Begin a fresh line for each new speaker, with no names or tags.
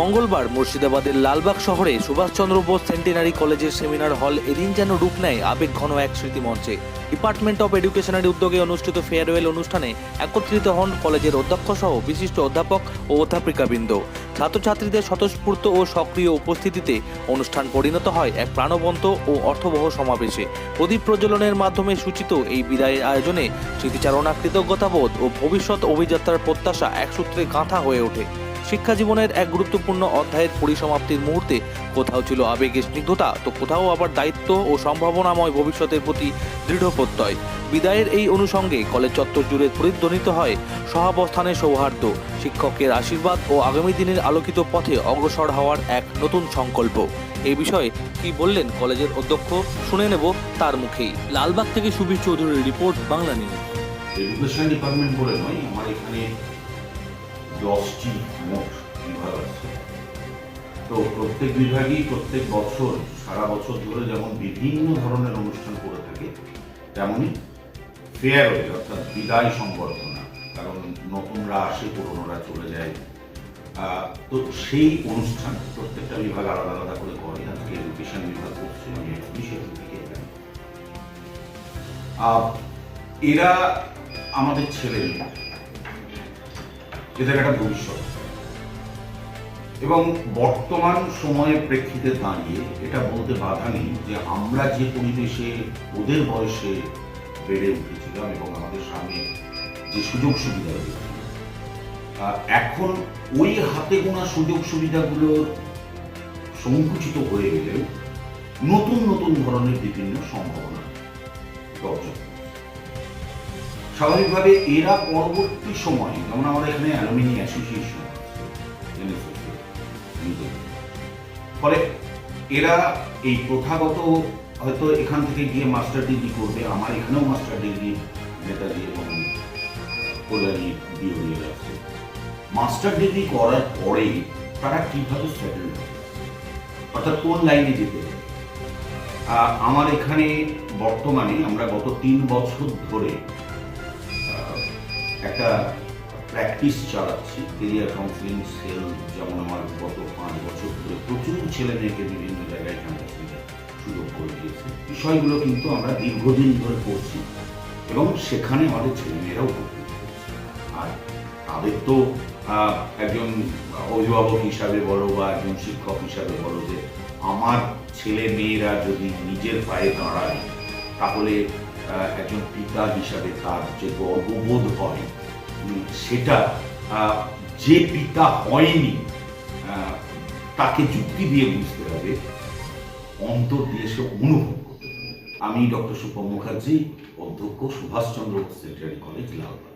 মঙ্গলবার মুর্শিদাবাদের লালবাগ শহরে সুভাষচন্দ্র বোস সেন্টেনারি কলেজের সেমিনার হল এদিন যেন রূপ নেয় আবেগঘন এক স্মৃতিমঞ্চে। ডিপার্টমেন্ট অফ এডুকেশনের উদ্যোগে অনুষ্ঠিত ফেয়ারওয়েল অনুষ্ঠানে একত্রিত হন কলেজের অধ্যক্ষ সহ বিশিষ্ট অধ্যাপক ও অধ্যাপিকাবৃন্দ। ছাত্রছাত্রীদের স্বতঃস্ফূর্ত ও সক্রিয় উপস্থিতিতে অনুষ্ঠান পরিণত হয় এক প্রাণবন্ত ও অর্থবহ সমাবেশে। প্রদীপ প্রজ্বলনের মাধ্যমে সূচিত এই বিদায়ের আয়োজনে স্মৃতিচারণা, কৃতজ্ঞতাবোধ ও ভবিষ্যৎ অভিযাত্রার প্রত্যাশা এক সূত্রে গাঁথা হয়ে ওঠে। শিক্ষা জীবনের এক গুরুত্বপূর্ণ অধ্যায়ের পরিসমাপ্তির মুহূর্তে কোথাও ছিল আবেগের স্নিগ্ধতা, তো কোথাও আবার দায়িত্ব ও সম্ভাবনাময় ভবিষ্যতের প্রতি দৃঢ় প্রত্যয়। বিদায়ের এই অনুষঙ্গে কলেজ চত্বর জুড়ে প্রতিধ্বনিত হয় সহাবস্থানের সৌহার্দ্য, শিক্ষকের আশীর্বাদ ও আগামী দিনের আলোকিত পথে অগ্রসর হওয়ার এক নতুন সংকল্প। এই বিষয়ে কি বললেন কলেজের অধ্যক্ষ, শুনে নেব তার মুখেই। লালবাগ থেকে সুবীর চৌধুরীর report, Bangla news.
Education department বলে নয়, আমার এখানে 10টি মোট বিভাগ আছে। তো প্রত্যেক বিভাগই প্রত্যেক বছর সারা বছর ধরে যেমন বিভিন্ন ধরনের অনুষ্ঠান করে থাকে, তেমনই ফেয়ারওয়েল অর্থাৎ বিদায় সংবর্ধনা, কারণ নতুনরা আসে, পুরনোরা চলে যায়। তো সেই অনুষ্ঠান প্রত্যেকটা বিভাগ আলাদা আলাদা করে করে। আজকে এডুকেশন বিভাগ করছে, আমি এখনই সেখান থেকে এলাম। এরা আমাদের ছেলে, এদের একটা ভবিষ্যৎ, এবং বর্তমান সময়ের প্রেক্ষিতে দাঁড়িয়ে এটা বলতে বাধা নেই যে আমরা যে পরিবেশে ওদের বয়সে বেড়ে উঠেছিলাম এবং আমাদের সামনে যে সুযোগ সুবিধা রয়েছে, এখন ওই হাতে গোনা সুযোগ সুবিধাগুলো সংকুচিত হয়ে গেলেও নতুন নতুন ধরনের বিভিন্ন সম্ভাবনা অর্জন। স্বাভাবিকভাবে এরা পরবর্তী সময়ে, যেমন আমাদের এখানে অ্যালুমিনি অ্যাসোসিয়েশন, ফলে এরা এই প্রথাগত হয়তো এখান থেকে গিয়ে মাস্টার ডিগ্রি করবে। আমার এখানেও মাস্টার ডিগ্রি নেতাজি এবং কল্যাণী বিওডিএ আছে। মাস্টার ডিগ্রি করার পরে তারা কিভাবে সেটেল হবে, অর্থাৎ কোন লাইনে যেতে হবে। আমার এখানে বর্তমানে আমরা গত 3 বছর ধরে একটা প্র্যাকটিস চালাচ্ছি। কেরিয়ার কাউন্সিলিং সেল, যেমন আমার গত 5 বছর ধরে প্রচুর ছেলে মেয়েকে বিভিন্ন জায়গায় ক্যাম্পাস থেকে সুযোগ করে দিয়েছে। বিষয়গুলো কিন্তু আমরা দীর্ঘদিন ধরে করছি এবং সেখানে আমাদের ছেলেমেয়েরাও উপকৃত হচ্ছে। আর তাদের তো একজন অভিভাবক হিসাবে বলো বা একজন শিক্ষক হিসাবে বলো, যে আমার ছেলে মেয়েরা যদি নিজের পায়ে দাঁড়ায়, তাহলে একজন পিতা হিসাবে তার যে গর্ববোধ হয়, সেটা যে পিতা হয়নি তাকে যুক্তি দিয়ে বুঝতে হবে, অন্তর দিয়ে সে অনুভব করতে হবে। আমি ডক্টর সুপম মুখার্জি, অধ্যক্ষ, সুভাষচন্দ্র বোস সেন্টেনারি কলেজ, লালবাগ।